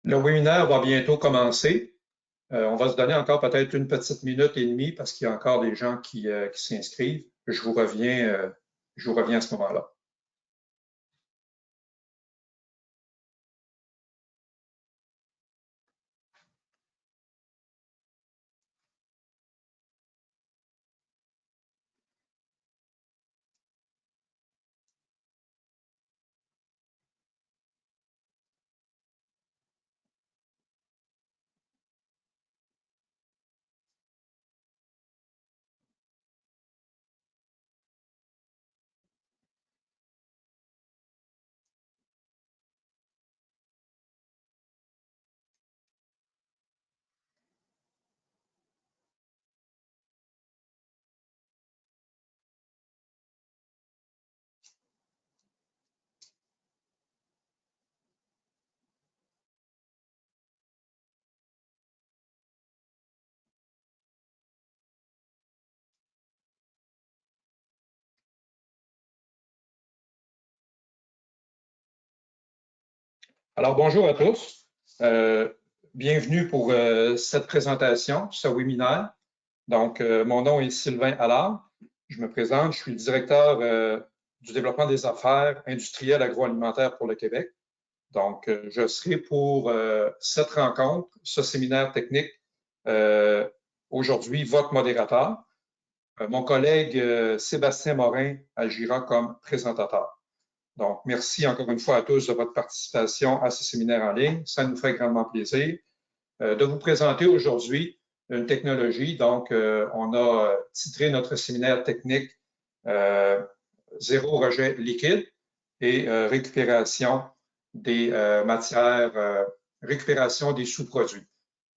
Le webinaire va bientôt commencer. On va se donner encore peut-être une petite minute et demie parce qu'il y a encore des gens qui s'inscrivent. Je vous reviens à ce moment-là. Alors, bonjour à tous. Bienvenue pour cette présentation, ce webinaire. Donc, mon nom est Sylvain Allard. Je me présente, je suis le directeur du développement des affaires industrielles agroalimentaires pour le Québec. Donc, je serai pour cette rencontre, ce séminaire technique, aujourd'hui, votre modérateur. Mon collègue Sébastien Morin agira comme présentateur. Donc, merci encore une fois à tous de votre participation à ce séminaire en ligne. Ça nous fait grandement plaisir de vous présenter aujourd'hui une technologie. Donc, on a titré notre séminaire technique Zéro rejet liquide et récupération des matières, récupération des sous-produits.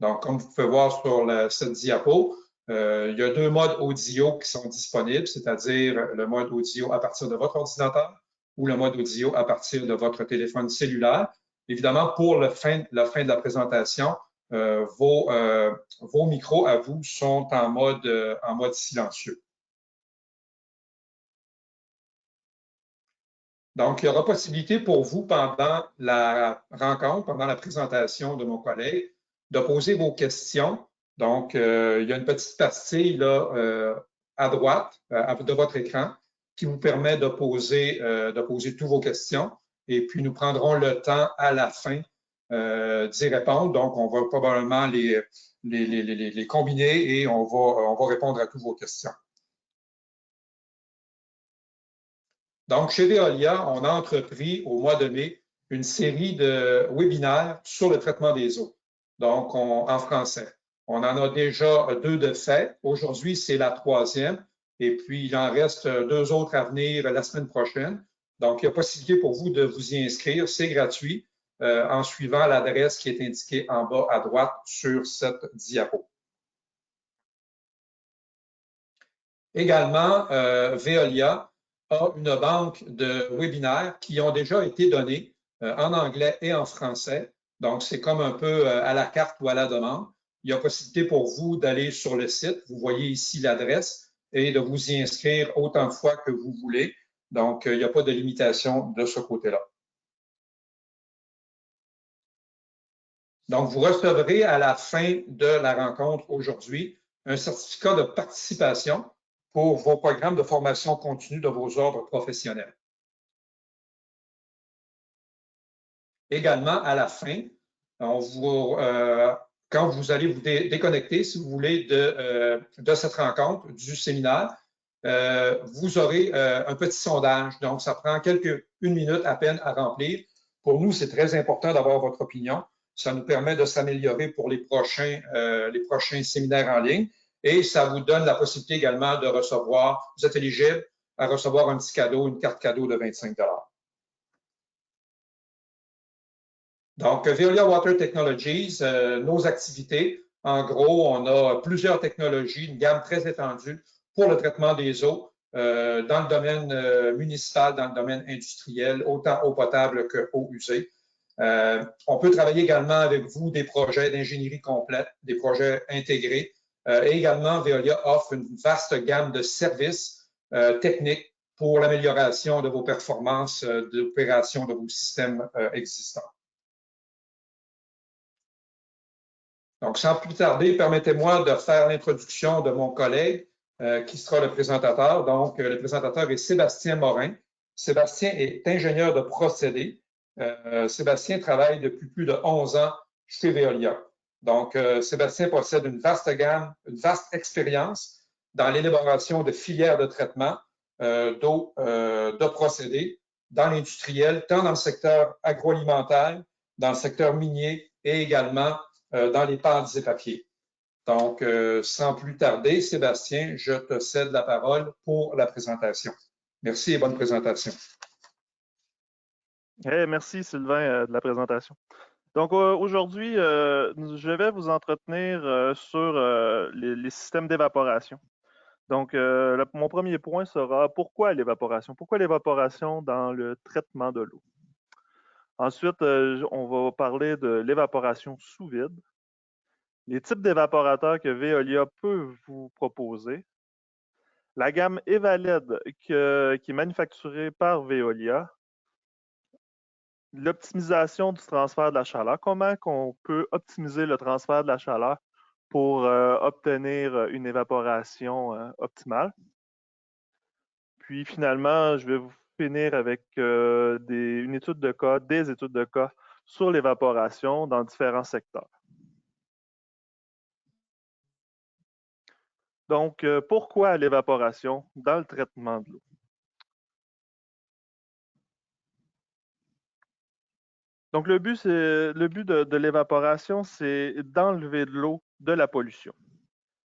Donc, comme vous pouvez voir sur cette diapo, il y a deux modes audio qui sont disponibles, c'est-à-dire le mode audio à partir de votre ordinateur ou le mode audio à partir de votre téléphone cellulaire. Évidemment, pour la fin de la présentation, vos micros à vous sont en mode silencieux. Donc, il y aura possibilité pour vous pendant la rencontre, pendant la présentation de mon collègue, de poser vos questions. Donc, il y a une petite pastille là, à droite de votre écran qui vous permet de poser toutes vos questions. Et puis, nous prendrons le temps à la fin d'y répondre. Donc, on va probablement les combiner et on va répondre à toutes vos questions. Donc, chez Veolia, on a entrepris au mois de mai une série de webinaires sur le traitement des eaux, donc en français. On en a déjà deux de fait. Aujourd'hui, c'est la troisième. Et puis, il en reste deux autres à venir la semaine prochaine. Donc, il y a possibilité pour vous de vous y inscrire. C'est gratuit en suivant l'adresse qui est indiquée en bas à droite sur cette diapo. Également, Veolia a une banque de webinaires qui ont déjà été donnés en anglais et en français. Donc, c'est comme un peu à la carte ou à la demande. Il y a possibilité pour vous d'aller sur le site. Vous voyez ici l'adresse et de vous y inscrire autant de fois que vous voulez. Donc, il n'y a pas de limitation de ce côté-là. Donc, vous recevrez à la fin de la rencontre aujourd'hui un certificat de participation pour vos programmes de formation continue de vos ordres professionnels. Également, à la fin, quand vous allez vous déconnecter, si vous voulez, de cette rencontre, du séminaire, vous aurez un petit sondage. Donc, ça prend une minute à peine à remplir. Pour nous, c'est très important d'avoir votre opinion. Ça nous permet de s'améliorer pour les prochains séminaires en ligne. Et ça vous donne la possibilité également de recevoir, vous êtes éligible à recevoir un petit cadeau, une carte cadeau de 25 $. Donc, Veolia Water Technologies, nos activités, en gros, on a plusieurs technologies, une gamme très étendue pour le traitement des eaux dans le domaine municipal, dans le domaine industriel, autant eau potable que eau usée. On peut travailler également avec vous des projets d'ingénierie complète, des projets intégrés. Et également, Veolia offre une vaste gamme de services techniques pour l'amélioration de vos performances d'opération de vos systèmes existants. Donc, sans plus tarder, permettez-moi de faire l'introduction de mon collègue qui sera le présentateur. Donc, le présentateur est Sébastien Morin. Sébastien est ingénieur de procédés. Sébastien travaille depuis plus de 11 ans chez Veolia. Donc, Sébastien possède une vaste gamme, une vaste expérience dans l'élaboration de filières de traitement d'eau, de procédés dans l'industriel, tant dans le secteur agroalimentaire, dans le secteur minier et également dans les pâtes et papiers. Donc, sans plus tarder, Sébastien, je te cède la parole pour la présentation. Merci et bonne présentation. Merci Sylvain de la présentation. Donc aujourd'hui, je vais vous entretenir sur les systèmes d'évaporation. Donc mon premier point sera pourquoi l'évaporation? Pourquoi l'évaporation dans le traitement de l'eau? Ensuite, on va parler de l'évaporation sous vide, les types d'évaporateurs que Veolia peut vous proposer, la gamme Evaled qui est manufacturée par Veolia, l'optimisation du transfert de la chaleur. Comment on peut optimiser le transfert de la chaleur pour obtenir une évaporation optimale? Puis finalement, je vais vous finir avec une étude de cas, des études de cas sur l'évaporation dans différents secteurs. Donc, pourquoi l'évaporation dans le traitement de l'eau? Donc, le but de l'évaporation, c'est d'enlever de l'eau de la pollution.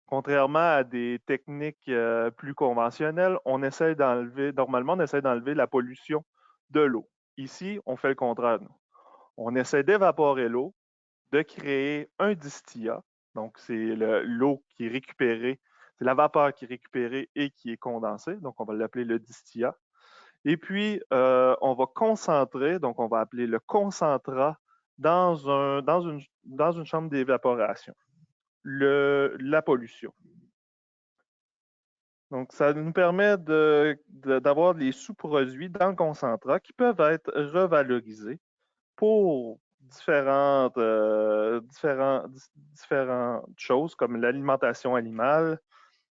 Contrairement à des techniques plus conventionnelles, normalement, on essaie d'enlever la pollution de l'eau. Ici, on fait le contraire. On essaie d'évaporer l'eau, de créer un distillat. Donc, c'est l'eau qui est récupérée, c'est la vapeur qui est récupérée et qui est condensée. Donc, on va l'appeler le distillat. Et puis, on va concentrer, donc on va appeler le concentrat dans une chambre d'évaporation, la pollution. Donc, ça nous permet d'avoir des sous-produits dans le concentrat qui peuvent être revalorisés pour différentes choses comme l'alimentation animale.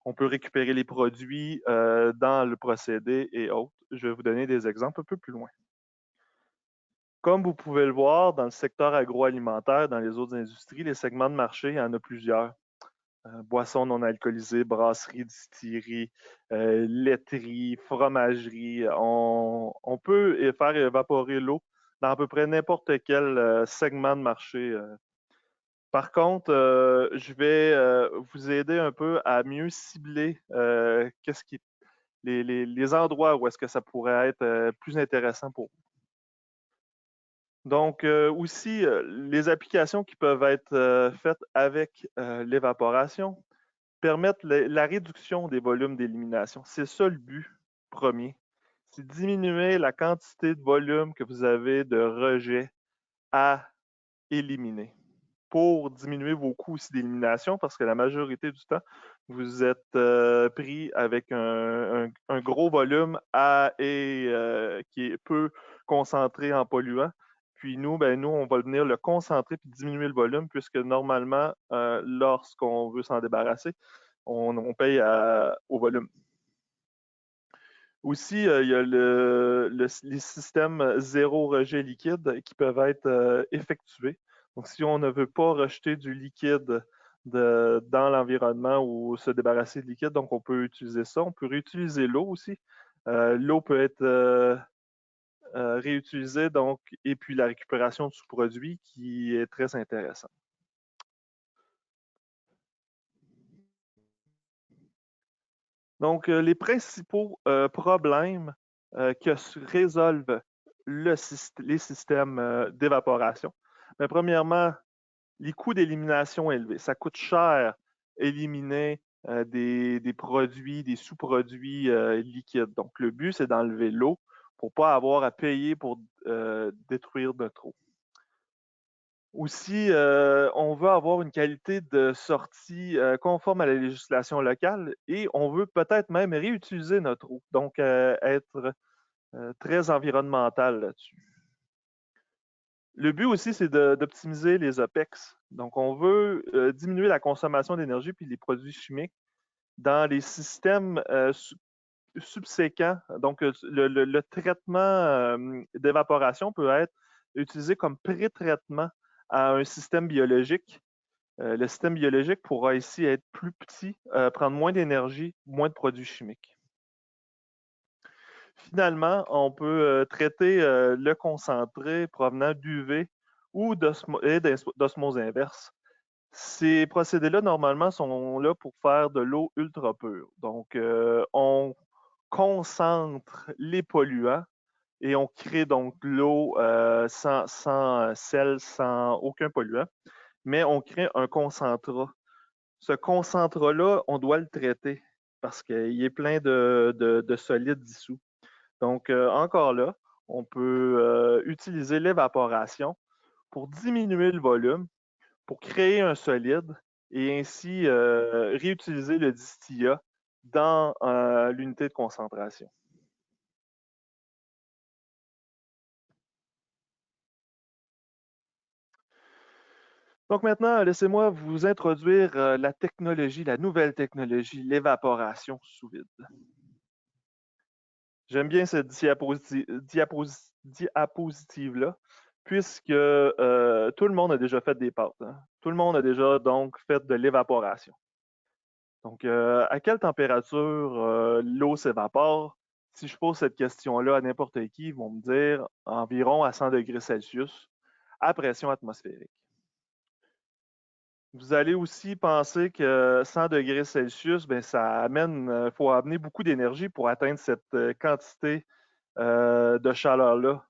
On peut récupérer les produits dans le procédé et autres. Je vais vous donner des exemples un peu plus loin. Comme vous pouvez le voir, dans le secteur agroalimentaire, dans les autres industries, les segments de marché, il y en a plusieurs. Boissons non alcoolisées, brasserie, distillerie, laiterie, fromagerie. On peut faire évaporer l'eau dans à peu près n'importe quel segment de marché. Par contre, je vais vous aider un peu à mieux cibler les endroits où est-ce que ça pourrait être plus intéressant pour vous. Donc, aussi, les applications qui peuvent être faites avec l'évaporation permettent la réduction des volumes d'élimination. C'est ça le but premier. C'est diminuer la quantité de volume que vous avez de rejets à éliminer pour diminuer vos coûts aussi d'élimination parce que la majorité du temps, vous êtes pris avec un gros volume qui est peu concentré en polluants. Puis nous, on va venir le concentrer puis diminuer le volume puisque normalement, lorsqu'on veut s'en débarrasser, on paye au volume. Aussi, il y a les systèmes zéro rejet liquide qui peuvent être effectués. Donc, si on ne veut pas rejeter du liquide dans l'environnement ou se débarrasser de liquide, donc on peut utiliser ça. On peut réutiliser l'eau aussi. L'eau peut être réutilisée, donc, et puis la récupération de sous-produits qui est très intéressant. Donc, les principaux problèmes que résolvent les systèmes d'évaporation. Premièrement, les coûts d'élimination élevés. Ça coûte cher éliminer des produits, des sous-produits liquides. Donc, le but, c'est d'enlever l'eau pour ne pas avoir à payer pour détruire notre eau. Aussi, on veut avoir une qualité de sortie conforme à la législation locale et on veut peut-être même réutiliser notre eau, donc être très environnemental là-dessus. Le but aussi, c'est d'optimiser les OPEX. Donc, on veut diminuer la consommation d'énergie puis les produits chimiques dans les systèmes subséquents. Donc, le traitement d'évaporation peut être utilisé comme pré-traitement à un système biologique. Le système biologique pourra ici être plus petit, prendre moins d'énergie, moins de produits chimiques. Finalement, on peut traiter le concentré provenant d'UV ou d'osmose inverse. Ces procédés-là, normalement, sont là pour faire de l'eau ultra pure. Donc, on concentre les polluants et on crée donc l'eau sans sel, sans aucun polluant, mais on crée un concentrat. Ce concentrat-là, on doit le traiter parce qu'il est plein de solides dissous. Donc, encore là, on peut utiliser l'évaporation pour diminuer le volume, pour créer un solide et ainsi réutiliser le distillat dans l'unité de concentration. Donc maintenant, laissez-moi vous introduire la technologie, la nouvelle technologie, l'évaporation sous vide. J'aime bien cette diapositive-là, puisque tout le monde a déjà fait des pâtes. Hein? Tout le monde a déjà donc fait de l'évaporation. Donc, à quelle température l'eau s'évapore? Si je pose cette question-là à n'importe qui, ils vont me dire environ à 100 degrés Celsius à pression atmosphérique. Vous allez aussi penser que 100 degrés Celsius, ben, faut amener beaucoup d'énergie pour atteindre cette quantité de chaleur-là.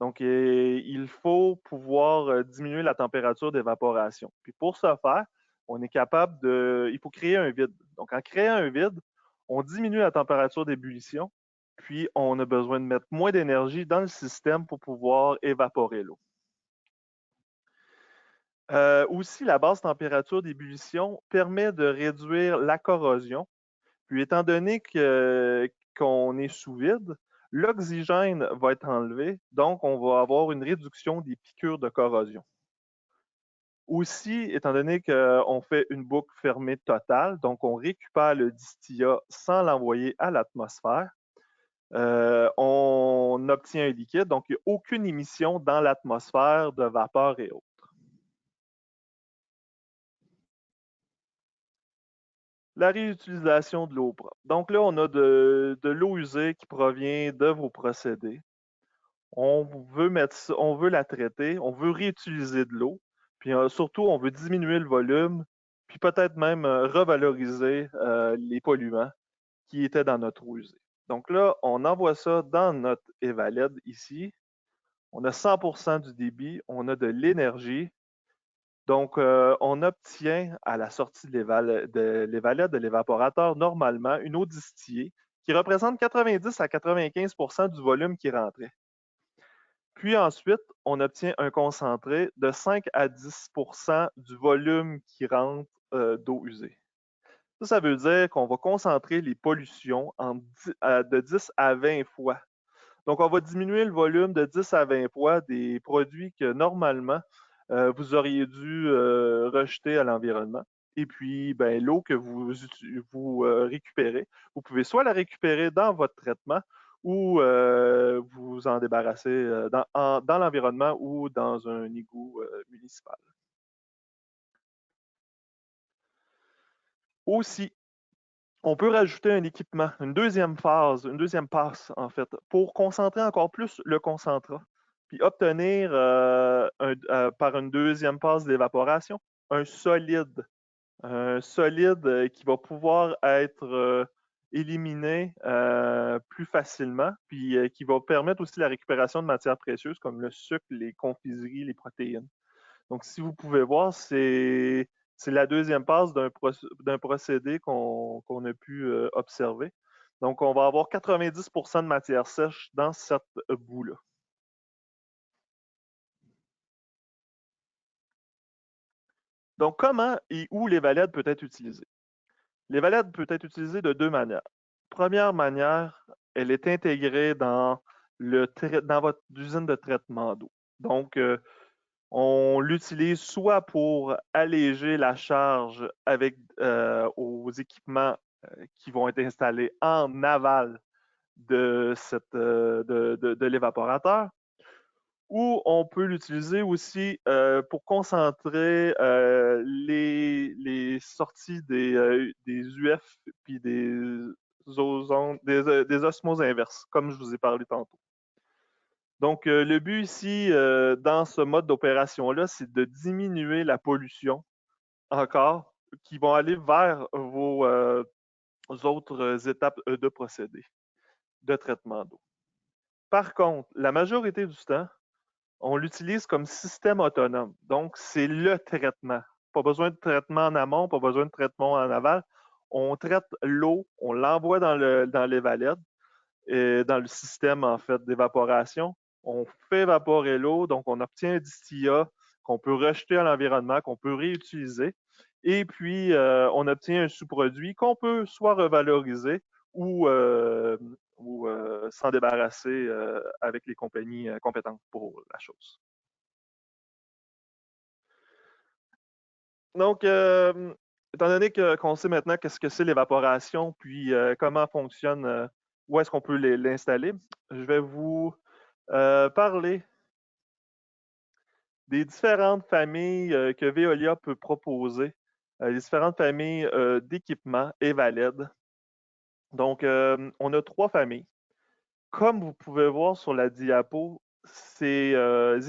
Donc, il faut pouvoir diminuer la température d'évaporation. Puis pour ce faire, il faut créer un vide. Donc, en créant un vide, on diminue la température d'ébullition, puis on a besoin de mettre moins d'énergie dans le système pour pouvoir évaporer l'eau. Aussi, la basse température d'ébullition permet de réduire la corrosion. Puis étant donné qu'on est sous vide, l'oxygène va être enlevé, donc on va avoir une réduction des piqûres de corrosion. Aussi, étant donné qu'on fait une boucle fermée totale, donc on récupère le distillat sans l'envoyer à l'atmosphère, on obtient un liquide, donc il n'y a aucune émission dans l'atmosphère de vapeur et autres. La réutilisation de l'eau propre. Donc là, on a de l'eau usée qui provient de vos procédés. On veut la traiter, on veut réutiliser de l'eau, puis surtout, on veut diminuer le volume, puis peut-être même revaloriser les polluants qui étaient dans notre eau usée. Donc là, on envoie ça dans notre Evaled ici. On a 100% du débit, on a de l'énergie. Donc, on obtient à la sortie de l'Evaled, de l'évaporateur, normalement, une eau distillée qui représente 90 à 95% du volume qui rentrait. Puis ensuite, on obtient un concentré de 5 à 10% du volume qui rentre d'eau usée. Ça veut dire qu'on va concentrer les pollutions de 10 à 20 fois. Donc, on va diminuer le volume de 10 à 20 fois des produits que normalement, vous auriez dû rejeter à l'environnement. Et puis, ben, l'eau que vous récupérez, vous pouvez soit la récupérer dans votre traitement ou vous en débarrasser dans l'environnement ou dans un égout municipal. Aussi, on peut rajouter un équipement, une deuxième passe en fait, pour concentrer encore plus le concentrat, puis obtenir par une deuxième passe d'évaporation un solide qui va pouvoir être éliminé plus facilement, puis qui va permettre aussi la récupération de matières précieuses comme le sucre, les confiseries, les protéines. Donc, si vous pouvez voir, c'est la deuxième passe d'un procédé qu'on a pu observer. Donc, on va avoir 90% de matière sèche dans cette boue-là. Donc, comment et où l'Evaled peut être utilisé? L'Evaled peut être utilisé de deux manières. Première manière, elle est intégrée dans votre usine de traitement d'eau. Donc, On l'utilise soit pour alléger la charge avec aux équipements qui vont être installés en aval de l'évaporateur, ou on peut l'utiliser aussi pour concentrer les sorties des UF puis des osmoses inverses, comme je vous ai parlé tantôt. Donc, le but ici, dans ce mode d'opération-là, c'est de diminuer la pollution encore qui vont aller vers vos autres étapes de procédé de traitement d'eau. Par contre, la majorité du temps, on l'utilise comme système autonome. Donc, c'est le traitement. Pas besoin de traitement en amont, pas besoin de traitement en aval. On traite l'eau, on l'envoie dans les valettes, dans le système en fait d'évaporation. On fait évaporer l'eau, donc on obtient un distillat qu'on peut rejeter à l'environnement, qu'on peut réutiliser. Et puis, on obtient un sous-produit qu'on peut soit revaloriser ou s'en débarrasser avec les compagnies compétentes pour la chose. Donc, étant donné qu'on sait maintenant qu'est-ce que c'est l'évaporation, puis comment fonctionne, où est-ce qu'on peut l'installer, je vais vous parler des différentes familles que Veolia peut proposer, les différentes familles d'équipements EvaLED. Donc, on a 3 familles. Comme vous pouvez voir sur la diapo, ces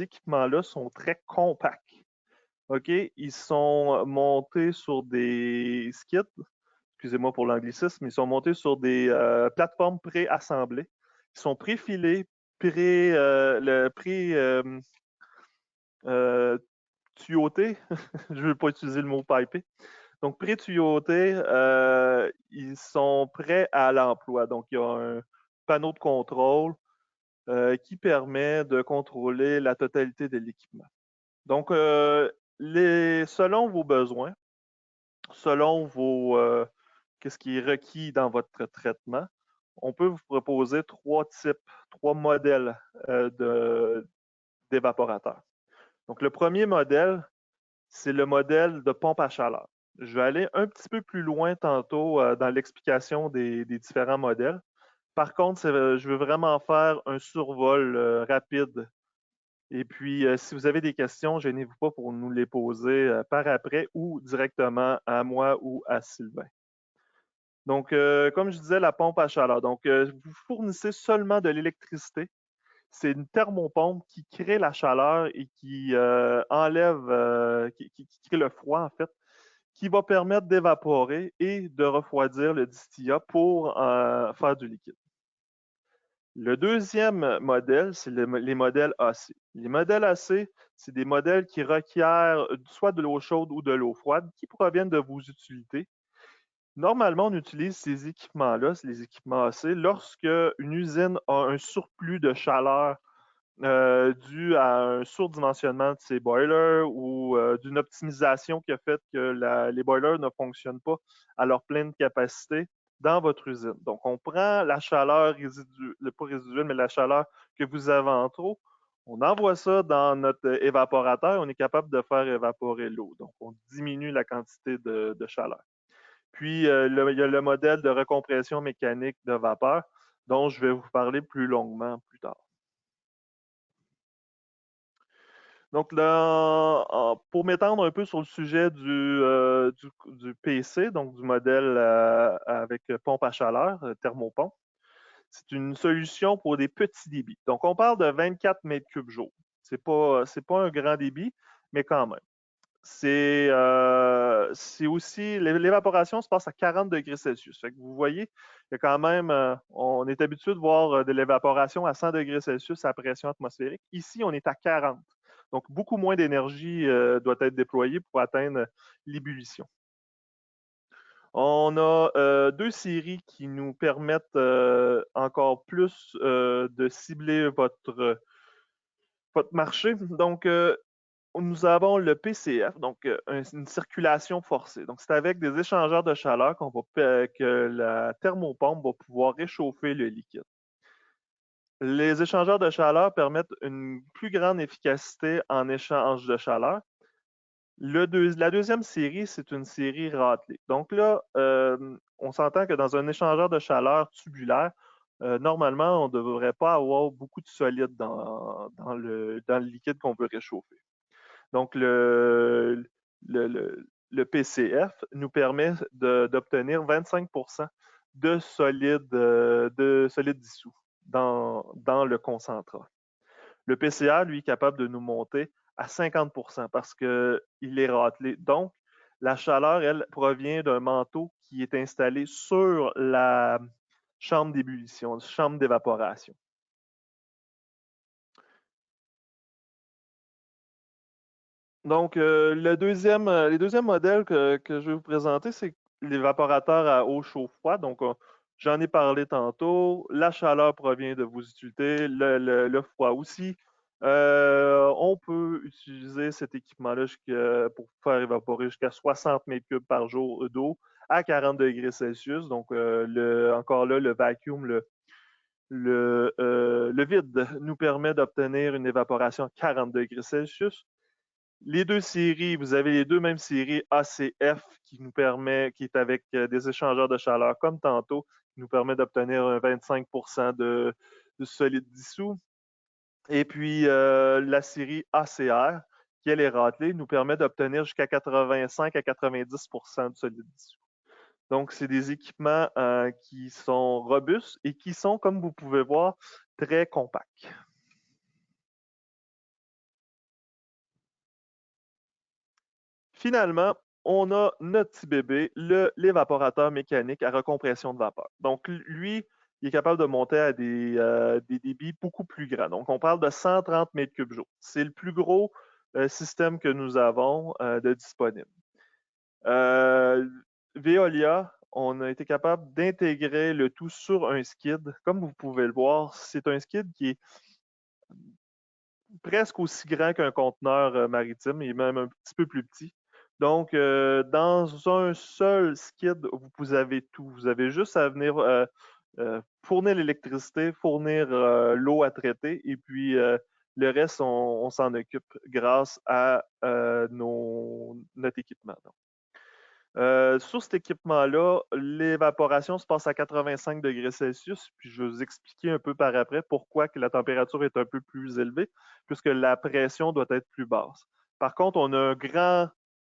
équipements-là sont très compacts. OK? Ils sont montés sur des skids, excusez-moi pour l'anglicisme, ils sont montés sur des plateformes préassemblées. Ils sont préfilés, tuyautés. Je ne veux pas utiliser le mot pipé. Donc, pré-tuyautés, ils sont prêts à l'emploi. Donc, il y a un panneau de contrôle qui permet de contrôler la totalité de l'équipement. Donc, selon vos besoins, selon qu'est-ce qui est requis dans votre traitement, on peut vous proposer 3 types, 3 modèles d'évaporateurs. Donc, le premier modèle, c'est le modèle de pompe à chaleur. Je vais aller un petit peu plus loin tantôt dans l'explication des différents modèles. Par contre, je veux vraiment faire un survol rapide. Et puis, si vous avez des questions, gênez-vous pas pour nous les poser par après ou directement à moi ou à Sylvain. Donc, comme je disais, la pompe à chaleur. Donc, vous fournissez seulement de l'électricité. C'est une thermopompe qui crée la chaleur et qui enlève, qui crée le froid, en fait, qui va permettre d'évaporer et de refroidir le distillat pour faire du liquide. Le deuxième modèle, c'est les modèles AC. Les modèles AC, c'est des modèles qui requièrent soit de l'eau chaude ou de l'eau froide qui proviennent de vos utilités. Normalement, on utilise ces équipements-là, les équipements AC, lorsque une usine a un surplus de chaleur dû à un surdimensionnement de ses boilers ou d'une optimisation qui a fait que les boilers ne fonctionnent pas à leur pleine capacité dans votre usine. Donc, on prend la chaleur pas résiduelle, mais la chaleur que vous avez en trop, on envoie ça dans notre évaporateur, on est capable de faire évaporer l'eau. Donc, on diminue la quantité de chaleur. Puis, il y a le modèle de recompression mécanique de vapeur dont je vais vous parler plus longuement plus tard. Donc, là, pour m'étendre un peu sur le sujet du PC, donc du modèle avec pompe à chaleur, thermopompe, c'est une solution pour des petits débits. Donc, on parle de 24 mètres cubes jour. C'est pas un grand débit, mais quand même. C'est aussi, l'évaporation se passe à 40 degrés Celsius. Fait que vous voyez, il y a quand même, on est habitué de voir de l'évaporation à 100 degrés Celsius à pression atmosphérique. Ici, on est à 40. Donc, beaucoup moins d'énergie doit être déployée pour atteindre l'ébullition. On a 2 séries qui nous permettent encore plus de cibler votre marché. Donc, nous avons le PCF, donc une circulation forcée. Donc, c'est avec des échangeurs de chaleur que la thermopompe va pouvoir réchauffer le liquide. Les échangeurs de chaleur permettent une plus grande efficacité en échange de chaleur. La deuxième série, c'est une série râtelée. Donc là, on s'entend que dans un échangeur de chaleur tubulaire, normalement, on ne devrait pas avoir beaucoup de solide dans le liquide qu'on veut réchauffer. Donc, le PCF nous permet d'obtenir 25% de solide dissous dans le concentrat. Le PCA, lui, est capable de nous monter à 50% parce qu'il est râtelé. Donc, la chaleur, elle, provient d'un manteau qui est installé sur la chambre d'ébullition, chambre d'évaporation. Donc, les deuxièmes modèles que je vais vous présenter, c'est l'évaporateur à eau chaud-froid. Donc, j'en ai parlé tantôt. La chaleur provient de vos utilités, le froid aussi. On peut utiliser cet équipement-là pour faire évaporer jusqu'à 60 mètres cubes par jour d'eau à 40 degrés Celsius. Donc, encore là, le vacuum, le vide nous permet d'obtenir une évaporation à 40 degrés Celsius. Les deux séries, vous avez les deux mêmes séries ACF qui est avec des échangeurs de chaleur comme tantôt, qui nous permet d'obtenir un 25% de solide dissous. Et puis la série ACR, qui elle est râtelée, nous permet d'obtenir jusqu'à 85 à 90% de solide dissous. Donc, c'est des équipements qui sont robustes et qui sont, comme vous pouvez voir, très compacts. Finalement, on a notre petit bébé, l'évaporateur mécanique à recompression de vapeur. Donc, lui, il est capable de monter à des débits beaucoup plus grands. Donc, on parle de 130 mètres cubes jour. C'est le plus gros système que nous avons de disponible. Veolia, on a été capable d'intégrer le tout sur un skid. Comme vous pouvez le voir, c'est un skid qui est presque aussi grand qu'un conteneur maritime, et même un petit peu plus petit. Donc, dans un seul skid, vous avez tout. Vous avez juste à venir fournir l'électricité, fournir l'eau à traiter, et puis le reste, on s'en occupe grâce à notre équipement. Sur cet équipement-là, l'évaporation se passe à 85 degrés Celsius, puis je vais vous expliquer un peu par après pourquoi que la température est un peu plus élevée, puisque la pression doit être plus basse. Par contre, on a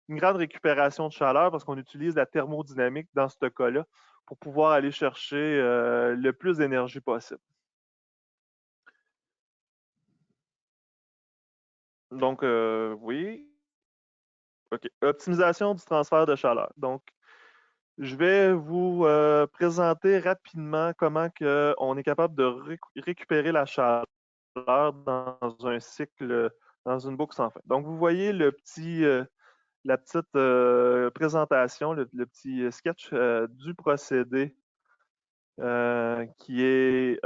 une grande récupération de chaleur parce qu'on utilise la thermodynamique dans ce cas-là pour pouvoir aller chercher le plus d'énergie possible. Donc, oui. OK. Optimisation du transfert de chaleur. Donc, je vais vous présenter rapidement comment on est capable de récupérer la chaleur dans un cycle, dans une boucle sans fin. Donc, vous voyez la petite présentation, le petit sketch du procédé qui est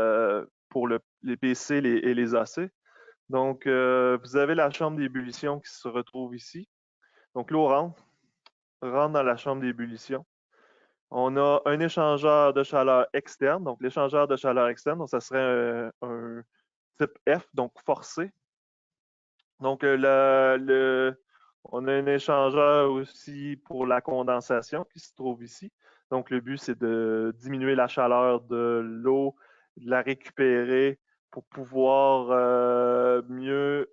pour les PC et les AC. Donc, vous avez la chambre d'ébullition qui se retrouve ici. Donc, l'eau rentre dans la chambre d'ébullition. On a un échangeur de chaleur externe. Donc, l'échangeur de chaleur externe, donc ça serait un type F, donc forcé. Donc, on a un échangeur aussi pour la condensation qui se trouve ici. Donc, le but, c'est de diminuer la chaleur de l'eau, de la récupérer pour pouvoir mieux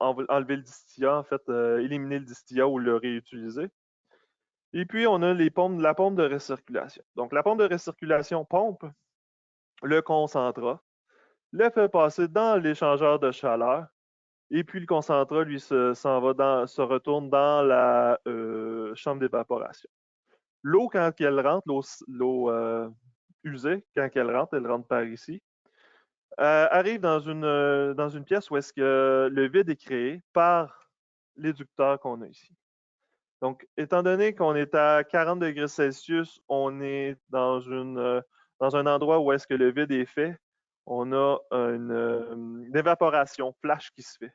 enlever le distillat, en fait, éliminer le distillat ou le réutiliser. Et puis, on a la pompe de recirculation. Donc, la pompe de recirculation pompe le concentrat, le fait passer dans l'échangeur de chaleur, et puis le concentrat, lui, se retourne dans la chambre d'évaporation. L'eau, quand elle rentre, l'eau usée, quand elle rentre par ici, arrive dans une pièce où est-ce que le vide est créé par l'éducteur qu'on a ici. Donc, étant donné qu'on est à 40 degrés Celsius, on est dans un endroit où est-ce que le vide est fait, on a une évaporation flash qui se fait.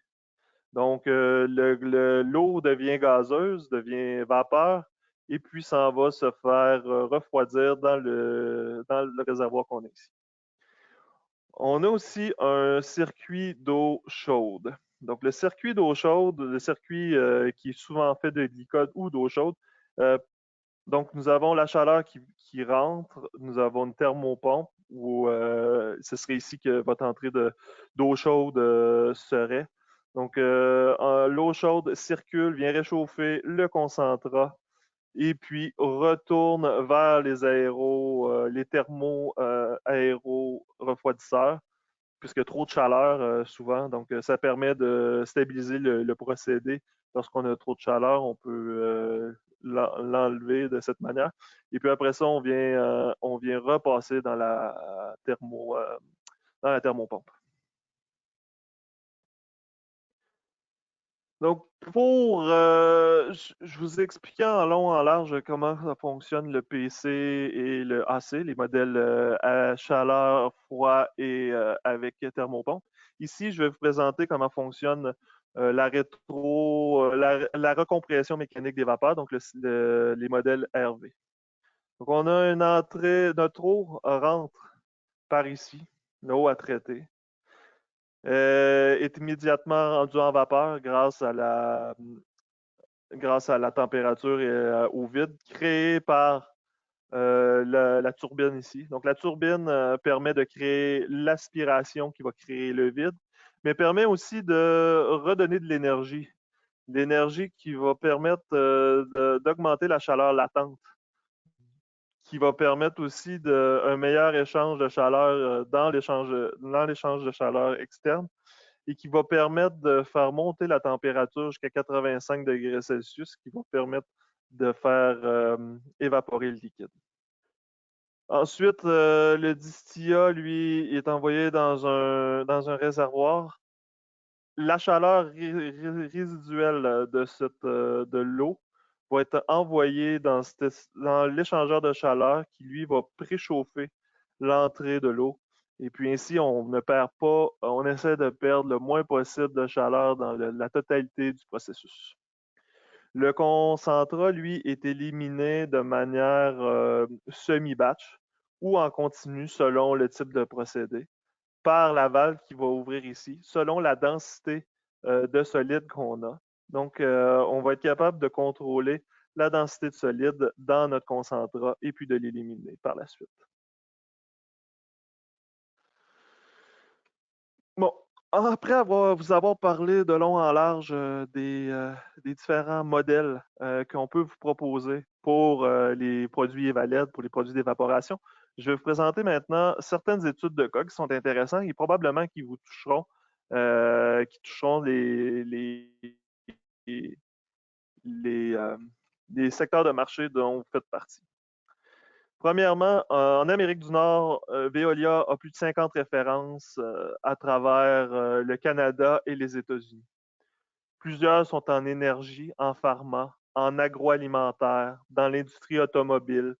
Donc, l'eau devient gazeuse, devient vapeur, et puis s'en va se faire refroidir dans le réservoir qu'on a ici. On a aussi un circuit d'eau chaude. Donc, le circuit d'eau chaude, le circuit qui est souvent fait de glycol ou d'eau chaude. Donc, nous avons la chaleur qui rentre, nous avons une thermopompe où ce serait ici que votre entrée d'eau chaude serait. Donc, l'eau chaude circule, vient réchauffer le concentrat et puis retourne vers les thermo aéro refroidisseurs puisque trop de chaleur souvent. Donc, ça permet de stabiliser le procédé. Lorsqu'on a trop de chaleur, on peut l'enlever de cette manière. Et puis après ça, on vient repasser dans la thermopompe. Donc, je vous ai expliqué en long, en large comment ça fonctionne le PC et le AC, les modèles à chaleur, froid et avec thermopompe. Ici, je vais vous présenter comment fonctionne la recompression mécanique des vapeurs, donc les modèles RV. Donc, on a une entrée, notre eau rentre par ici, l'eau à traiter. Est immédiatement rendu en vapeur grâce à la température et au vide créé par la turbine ici. Donc, la turbine permet de créer l'aspiration qui va créer le vide, mais permet aussi de redonner de l'énergie. L'énergie qui va permettre d'augmenter la chaleur latente, qui va permettre aussi un meilleur échange de chaleur dans l'échange de chaleur externe et qui va permettre de faire monter la température jusqu'à 85 degrés Celsius, qui va permettre de faire évaporer le liquide. Ensuite, le distillat, lui, est envoyé dans un réservoir. La chaleur résiduelle de l'eau va être envoyée dans l'échangeur de chaleur qui, lui, va préchauffer l'entrée de l'eau. Et puis ainsi, on ne perd pas, on essaie de perdre le moins possible de chaleur dans la totalité du processus. Le concentrat, lui, est éliminé de manière semi-batch ou en continu selon le type de procédé par la valve qui va ouvrir ici, selon la densité de solide qu'on a. Donc, on va être capable de contrôler la densité de solide dans notre concentrat et puis de l'éliminer par la suite. Bon, après vous avoir parlé de long en large des différents modèles qu'on peut vous proposer pour les produits Evaled, pour les produits d'évaporation, je vais vous présenter maintenant certaines études de cas qui sont intéressantes et probablement qui vous toucheront, les secteurs de marché dont vous faites partie. Premièrement, en Amérique du Nord, Veolia a plus de 50 références à travers le Canada et les États-Unis. Plusieurs sont en énergie, en pharma, en agroalimentaire, dans l'industrie automobile,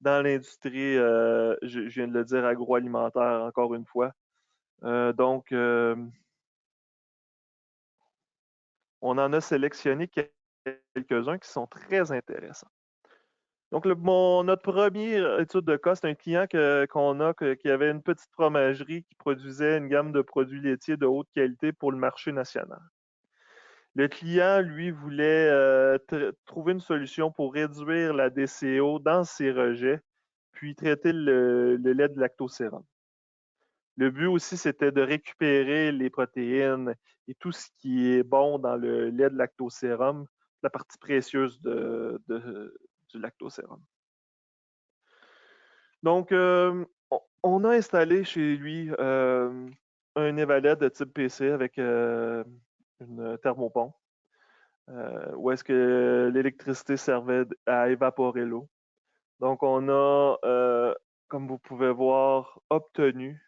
dans l'industrie, je viens de le dire, agroalimentaire, encore une fois. Donc, on en a sélectionné quelques-uns qui sont très intéressants. Donc, notre première étude de cas, c'est un client qu'on a qui avait une petite fromagerie qui produisait une gamme de produits laitiers de haute qualité pour le marché national. Le client, lui, voulait trouver une solution pour réduire la DCO dans ses rejets, puis traiter le lait de lactosérum. Le but aussi, c'était de récupérer les protéines et tout ce qui est bon dans le lait de lactosérum, la partie précieuse du lactosérum. Donc, on a installé chez lui un Evaled de type PC avec une thermopompe, où est-ce que l'électricité servait à évaporer l'eau. Donc, on a, comme vous pouvez voir, obtenu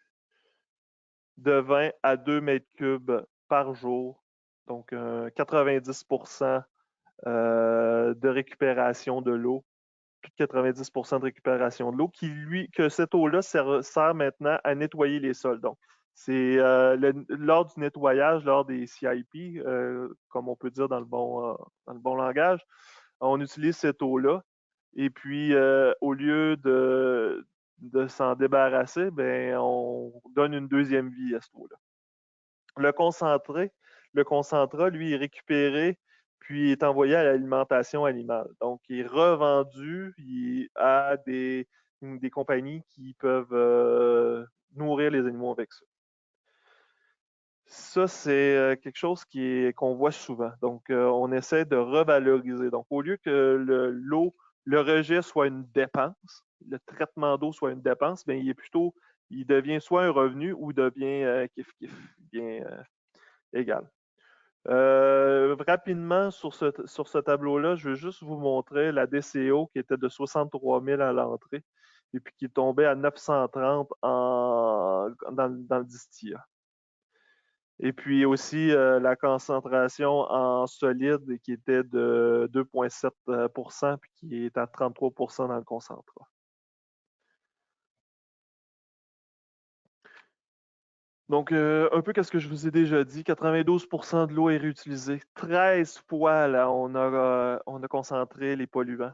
de 20 à 2 mètres cubes par jour, donc 90% de récupération de l'eau, plus de 90% de récupération de l'eau, que cette eau-là sert maintenant à nettoyer les sols. Donc, c'est lors du nettoyage, lors des CIP, comme on peut dire dans le bon langage, on utilise cette eau-là. Et puis, au lieu de s'en débarrasser, ben, on donne une deuxième vie à cette eau-là. Le concentrat, lui, est récupéré puis est envoyé à l'alimentation animale. Donc, il est revendu à des compagnies qui peuvent nourrir les animaux avec ça. Ça, c'est quelque chose qu'on voit souvent. Donc, on essaie de revaloriser. Donc, au lieu que le rejet soit une dépense, le traitement d'eau soit une dépense, bien, il devient soit un revenu ou devient kiff-kiff, bien égal. Rapidement, sur ce tableau-là, je veux juste vous montrer la DCO qui était de 63 000 à l'entrée et puis qui est tombée à 930 dans le distillat. Et puis aussi la concentration en solide qui était de 2,7 % puis qui est à 33 % dans le concentrat. Donc, un peu qu'est-ce que je vous ai déjà dit, 92 % de l'eau est réutilisée. 13 fois, là, on a concentré les polluants.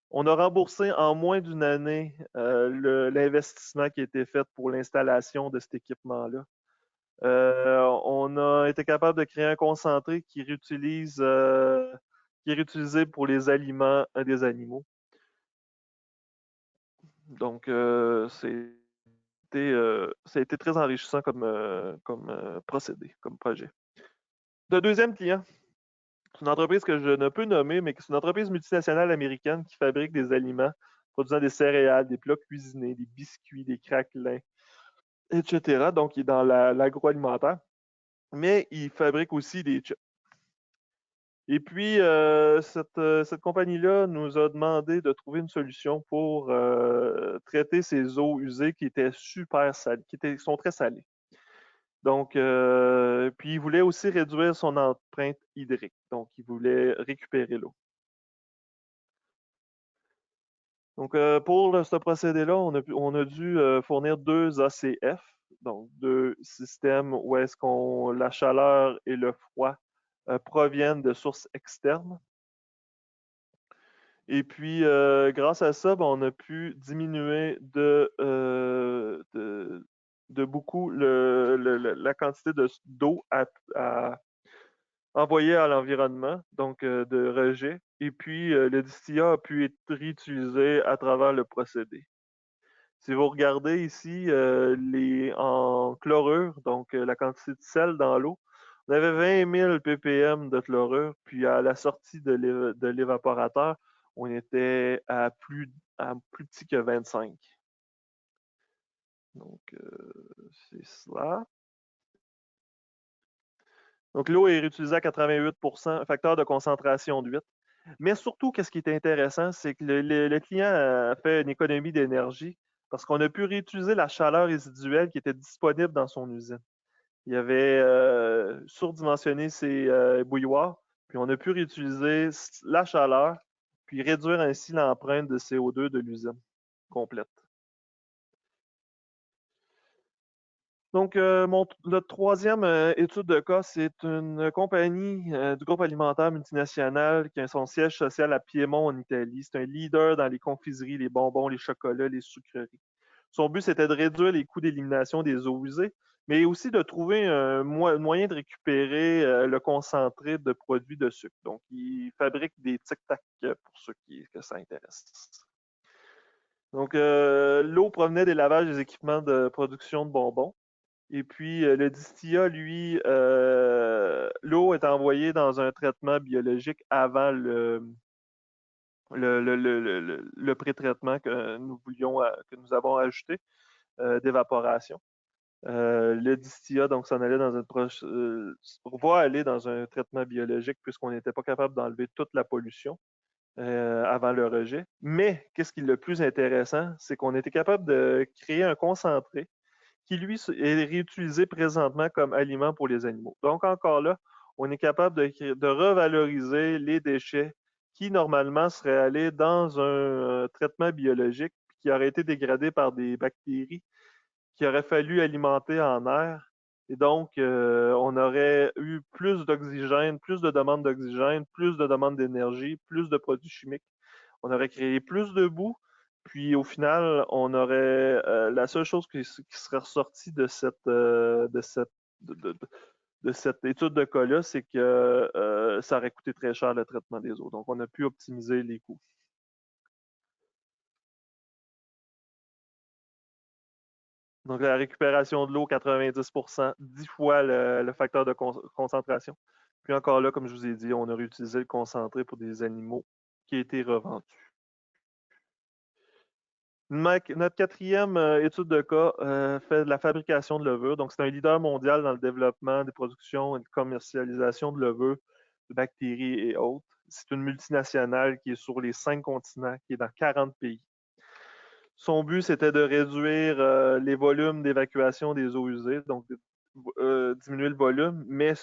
On a remboursé en moins d'une année l'investissement qui a été fait pour l'installation de cet équipement-là. On a été capable de créer un concentré qui est réutilisé pour les aliments des animaux. Donc, ça a été très enrichissant comme procédé, comme projet. Le deuxième client, c'est une entreprise que je ne peux nommer, mais c'est une entreprise multinationale américaine qui fabrique des aliments produisant des céréales, des plats cuisinés, des biscuits, des craquelins, etc. Donc, il est dans l'agroalimentaire, mais il fabrique aussi des chips. Et puis, cette compagnie-là nous a demandé de trouver une solution pour traiter ces eaux usées qui étaient super salées, qui sont très salées. Donc, puis il voulait aussi réduire son empreinte hydrique. Donc, il voulait récupérer l'eau. Donc, pour ce procédé-là, on a dû fournir 2 ACF, donc 2 systèmes où est-ce que la chaleur et le froid proviennent de sources externes. Et puis, grâce à ça, ben, on a pu diminuer de beaucoup la quantité d'eau à envoyer à l'environnement, donc de rejet. Et puis, le distillat a pu être réutilisé à travers le procédé. Si vous regardez ici en chlorure, donc la quantité de sel dans l'eau, on avait 20 000 ppm de chlorure, puis à la sortie de l'évaporateur, on était à plus petit que 25. Donc, c'est cela. Donc, l'eau est réutilisée à 88 %, un facteur de concentration de 8. Mais surtout, qu'est-ce qui est intéressant, c'est que le client a fait une économie d'énergie parce qu'on a pu réutiliser la chaleur résiduelle qui était disponible dans son usine. Il avait surdimensionné ses bouilloires, puis on a pu réutiliser la chaleur, puis réduire ainsi l'empreinte de CO2 de l'usine complète. Donc, notre troisième étude de cas, c'est une compagnie du groupe alimentaire multinational qui a son siège social à Piémont, en Italie. C'est un leader dans les confiseries, les bonbons, les chocolats, les sucreries. Son but, c'était de réduire les coûts d'élimination des eaux usées, mais aussi de trouver un moyen de récupérer le concentré de produits de sucre. Donc, il fabrique des tic-tac pour ceux que ça intéresse. Donc, l'eau provenait des lavages des équipements de production de bonbons. Et puis, le distillat, lui, l'eau est envoyée dans un traitement biologique avant le pré-traitement que nous avons ajouté d'évaporation. Le distillat, donc, s'en allait va aller dans un traitement biologique puisqu'on n'était pas capable d'enlever toute la pollution avant le rejet. Mais, qu'est-ce qui est le plus intéressant, c'est qu'on était capable de créer un concentré qui, lui, est réutilisé présentement comme aliment pour les animaux. Donc, encore là, on est capable de revaloriser les déchets qui, normalement, seraient allés dans un traitement biologique qui aurait été dégradé par des bactéries qu'il aurait fallu alimenter en air. Et donc, on aurait eu plus d'oxygène, plus de demandes d'oxygène, plus de demandes d'énergie, plus de produits chimiques. On aurait créé plus de boue, Puis au final, on aurait la seule chose qui serait ressortie de cette étude de cas-là, c'est que ça aurait coûté très cher le traitement des eaux. Donc, on a pu optimiser les coûts. Donc, la récupération de l'eau, 90%, 10 fois le facteur de concentration. Puis encore là, comme je vous ai dit, on a réutilisé le concentré pour des animaux qui a été revendus. Notre quatrième étude de cas fait de la fabrication de levure. Donc, c'est un leader mondial dans le développement, des productions et de commercialisation de levure, de bactéries et autres. C'est une multinationale qui est sur les 5 continents, qui est dans 40 pays. Son but, c'était de réduire les volumes d'évacuation des eaux usées, donc diminuer le volume, mais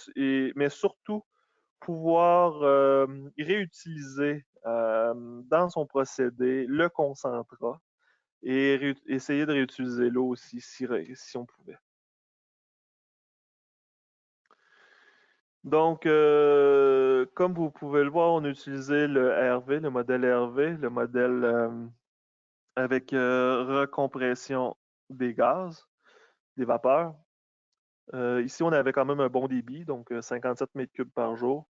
surtout pouvoir réutiliser dans son procédé le concentrat et essayer de réutiliser l'eau aussi si on pouvait. Donc, comme vous pouvez le voir, on a utilisé le RV, le modèle RV, le modèle avec recompression des gaz, des vapeurs. Ici, on avait quand même un bon débit, donc 57 mètres cubes par jour.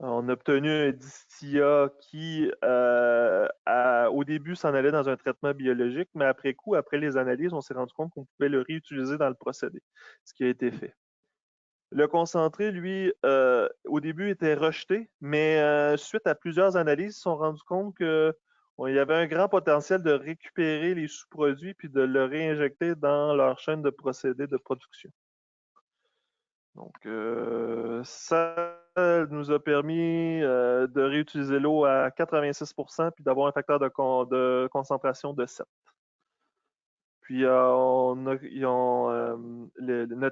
On a obtenu un distillat qui, au début, s'en allait dans un traitement biologique, mais après coup, après les analyses, on s'est rendu compte qu'on pouvait le réutiliser dans le procédé, ce qui a été fait. Le concentré, lui, au début, était rejeté, mais suite à plusieurs analyses, ils se sont rendus compte qu'il y avait un grand potentiel de récupérer les sous-produits puis de le réinjecter dans leur chaîne de procédés de production. Donc, ça nous a permis de réutiliser l'eau à 86% puis d'avoir un facteur de concentration de 7. Puis, notre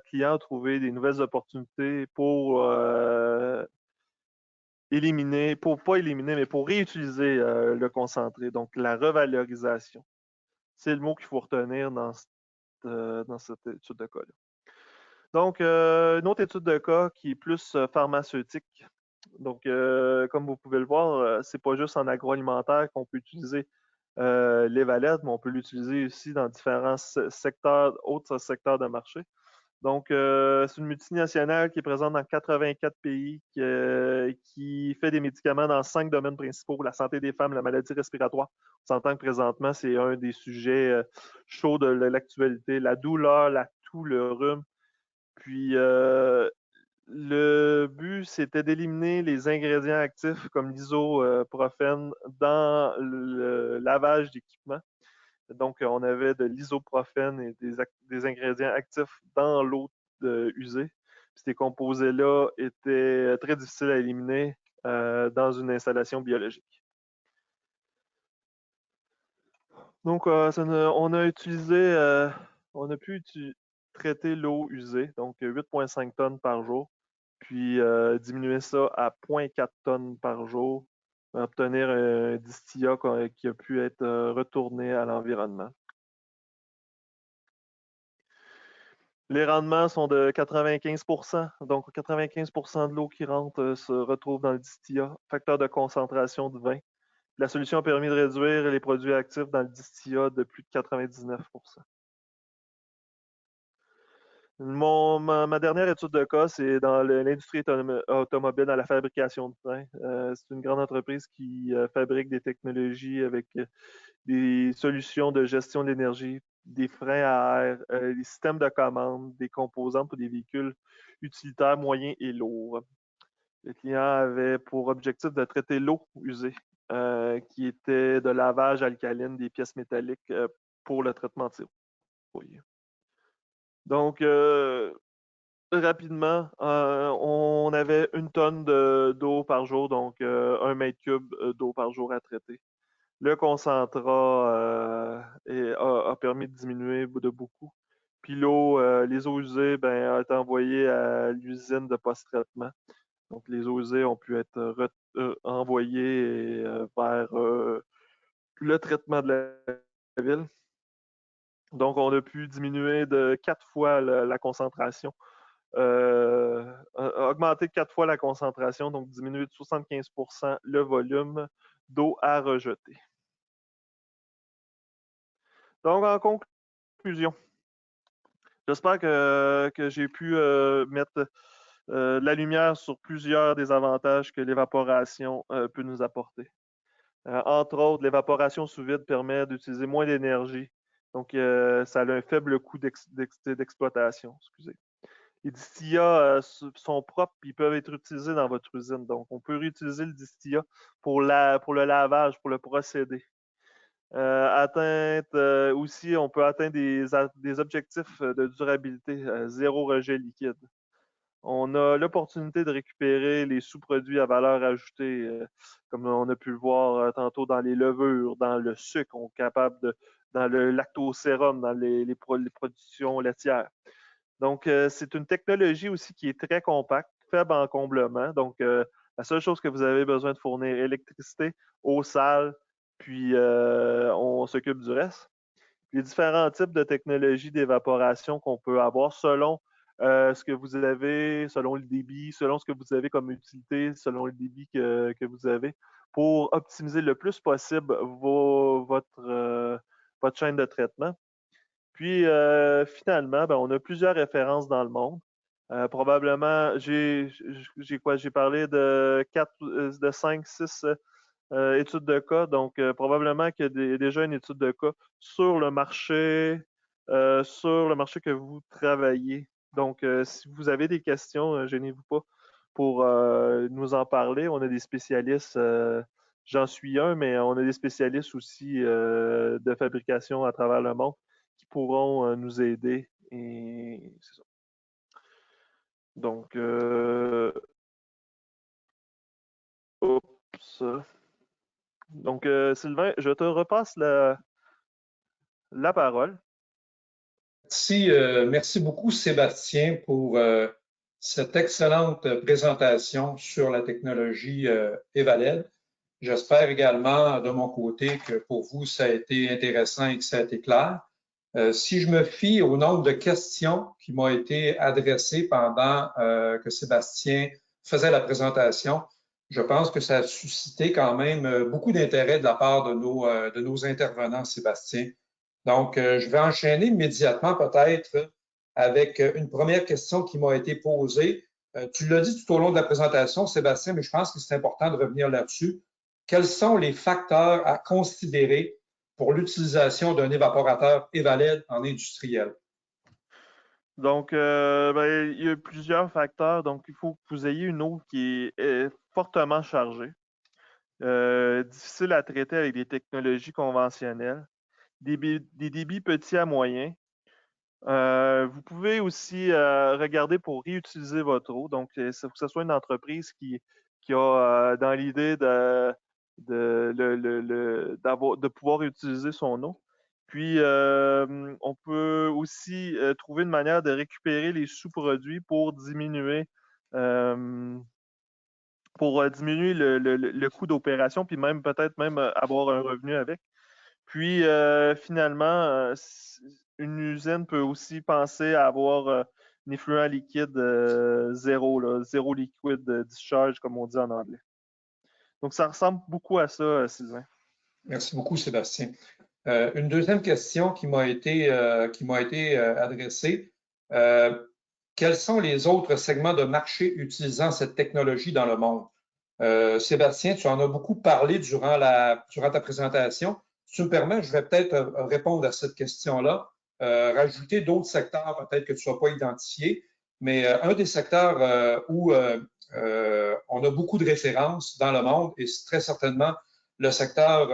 client a trouvé des nouvelles opportunités pour pour réutiliser le concentré, donc la revalorisation. C'est le mot qu'il faut retenir dans cette étude de cas-là. Donc, une autre étude de cas qui est plus pharmaceutique. Donc, comme vous pouvez le voir, c'est pas juste en agroalimentaire qu'on peut utiliser l'Evaled, mais on peut l'utiliser aussi dans différents autres secteurs de marché. Donc, c'est une multinationale qui est présente dans 84 pays, qui fait des médicaments dans 5 domaines principaux, la santé des femmes, la maladie respiratoire. On s'entend que présentement, c'est un des sujets chauds de l'actualité, la douleur, la toux, le rhume. Puis, le but, c'était d'éliminer les ingrédients actifs comme l'isoprofène dans le lavage d'équipements. Donc, on avait de l'isoprofène et des ingrédients actifs dans l'eau usée. Ces composés-là étaient très difficiles à éliminer dans une installation biologique. Donc, on a pu traiter l'eau usée, donc 8,5 tonnes par jour, puis diminuer ça à 0,4 tonnes par jour, obtenir un distillat qui a pu être retourné à l'environnement. Les rendements sont de 95%, donc 95% de l'eau qui rentre se retrouve dans le distillat. Facteur de concentration de 20. La solution a permis de réduire les produits actifs dans le distillat de plus de 99%. Ma dernière étude de cas, c'est dans l'industrie automobile, dans la fabrication de freins. C'est une grande entreprise qui fabrique des technologies avec des solutions de gestion de l'énergie, des freins à air, des systèmes de commande, des composants pour des véhicules utilitaires moyens et lourds. Le client avait pour objectif de traiter l'eau usée, qui était de lavage alcaline des pièces métalliques pour le traitement anti-rouille. Donc, rapidement, on avait 1 tonne d'eau par jour, donc 1 mètre cube d'eau par jour à traiter. Le concentrat a permis de diminuer de beaucoup. Puis l'eau, les eaux usées, ont été envoyées à l'usine de post-traitement. Donc, les eaux usées ont pu être envoyées vers le traitement de la ville. Donc, on a pu diminuer de 4 fois la concentration. Augmenter de 4 fois la concentration, donc diminuer de 75% le volume d'eau à rejeter. Donc, en conclusion, j'espère que j'ai pu mettre la lumière sur plusieurs des avantages que l'évaporation peut nous apporter. Entre autres, l'évaporation sous vide permet d'utiliser moins d'énergie. Donc, ça a un faible coût d'exploitation. Excusez. Les distillats sont propres et peuvent être utilisés dans votre usine. Donc, on peut réutiliser le distillat pour le lavage, pour le procédé. Aussi, on peut atteindre des objectifs de durabilité, zéro rejet liquide. On a l'opportunité de récupérer les sous-produits à valeur ajoutée, comme on a pu le voir tantôt dans les levures, dans le sucre, on est capable dans le lactosérum, dans les productions laitières. Donc, c'est une technologie aussi qui est très compacte, faible en comblement. Donc, la seule chose que vous avez besoin de fournir, électricité, eau, sale, puis on s'occupe du reste. Les différents types de technologies d'évaporation qu'on peut avoir selon ce que vous avez, selon le débit, selon ce que vous avez comme utilité, selon le débit que vous avez, pour optimiser le plus possible votre chaîne de traitement. Puis, finalement, ben, on a plusieurs références dans le monde. Probablement, j'ai parlé de 5, 6 études de cas. Donc, probablement qu'il y a déjà une étude de cas sur le marché que vous travaillez. Donc, si vous avez des questions, gênez-vous pas pour nous en parler. On a des spécialistes, j'en suis un, mais on a des spécialistes aussi de fabrication à travers le monde qui pourront nous aider. Et c'est ça. Donc, oups. Donc, Sylvain, je te repasse la parole. Merci beaucoup, Sébastien, pour cette excellente présentation sur la technologie Evaled. J'espère également, de mon côté, que pour vous, ça a été intéressant et que ça a été clair. Si je me fie au nombre de questions qui m'ont été adressées pendant que Sébastien faisait la présentation, je pense que ça a suscité quand même beaucoup d'intérêt de la part de nos intervenants, Sébastien. Donc, je vais enchaîner immédiatement peut-être avec une première question qui m'a été posée. Tu l'as dit tout au long de la présentation, Sébastien, mais je pense que c'est important de revenir là-dessus. Quels sont les facteurs à considérer pour l'utilisation d'un évaporateur Evaled en industriel? Donc, ben, il y a plusieurs facteurs. Donc, il faut que vous ayez une eau qui est fortement chargée, difficile à traiter avec des technologies conventionnelles, des débits petits à moyens. Vous pouvez aussi regarder pour réutiliser votre eau. Donc, il faut que ce soit une entreprise qui a dans l'idée de pouvoir utiliser son eau. Puis, on peut aussi trouver une manière de récupérer les sous-produits pour diminuer, le coût d'opération, puis même peut-être même avoir un revenu avec. Puis, finalement, une usine peut aussi penser à avoir un effluent liquide zéro, là, zéro liquid discharge, comme on dit en anglais. Donc, ça ressemble beaucoup à ça, Sylvain. Merci beaucoup, Sébastien. Une deuxième question qui m'a été adressée. Quels sont les autres segments de marché utilisant cette technologie dans le monde? Sébastien, tu en as beaucoup parlé durant ta présentation. Si tu me permets, je vais peut-être répondre à cette question-là, rajouter d'autres secteurs peut-être que tu n'as pas identifiés, mais un des secteurs où on a beaucoup de références dans le monde, et c'est très certainement le secteur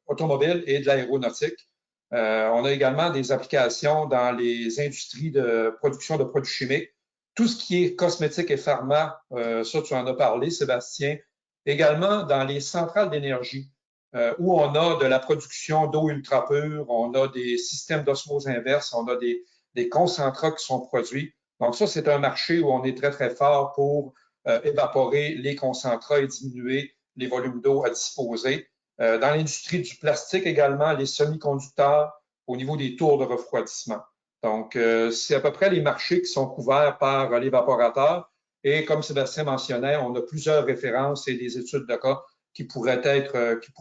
automobile et de l'aéronautique. On a également des applications dans les industries de production de produits chimiques. Tout ce qui est cosmétique et pharma, ça, tu en as parlé, Sébastien. Également dans les centrales d'énergie, où on a de la production d'eau ultra pure, on a des systèmes d'osmose inverse, on a des concentrats qui sont produits. Donc ça, c'est un marché où on est très, très fort pour évaporer les concentrats et diminuer les volumes d'eau à disposer. Dans l'industrie du plastique également, les semi-conducteurs au niveau des tours de refroidissement. Donc, c'est à peu près les marchés qui sont couverts par l'évaporateur. Et comme Sébastien mentionnait, on a plusieurs références et des études de cas qui pourraient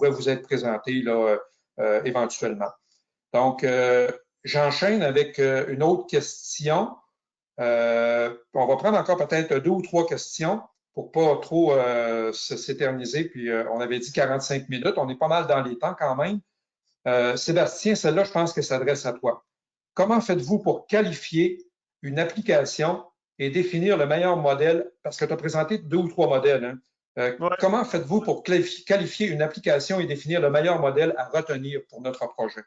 vous être présentées là, éventuellement. Donc, j'enchaîne avec une autre question. On va prendre encore peut-être 2 ou 3 questions pour pas trop s'éterniser. Puis, on avait dit 45 minutes. On est pas mal dans les temps quand même. Sébastien, celle-là, je pense qu'elle s'adresse à toi. Comment faites-vous pour qualifier une application et définir le meilleur modèle? Parce que tu as présenté 2 ou 3 modèles. Hein. Ouais. Comment faites-vous pour qualifier une application et définir le meilleur modèle à retenir pour notre projet?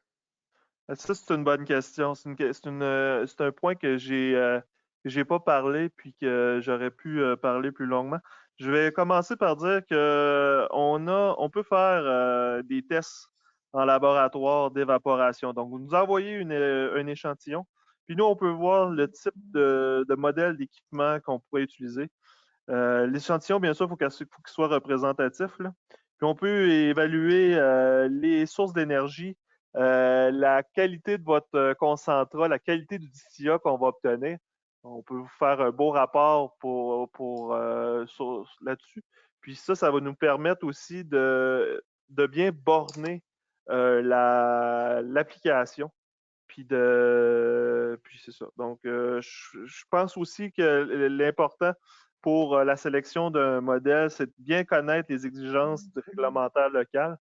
Ça, c'est une bonne question. C'est un point que j'ai pas parlé puis que j'aurais pu parler plus longuement. Je vais commencer par dire que on peut faire des tests en laboratoire d'évaporation. Donc, vous nous envoyez un échantillon, puis nous, on peut voir le type de modèle d'équipement qu'on pourrait utiliser. L'échantillon, bien sûr, il faut qu'il soit représentatif, là. Puis on peut évaluer les sources d'énergie, la qualité de votre concentrat, la qualité du distillat qu'on va obtenir. On peut vous faire un beau rapport là-dessus. Puis ça va nous permettre aussi de bien borner l'application. Puis c'est ça. Donc, je pense aussi que l'important pour la sélection d'un modèle, c'est de bien connaître les exigences réglementaires locales.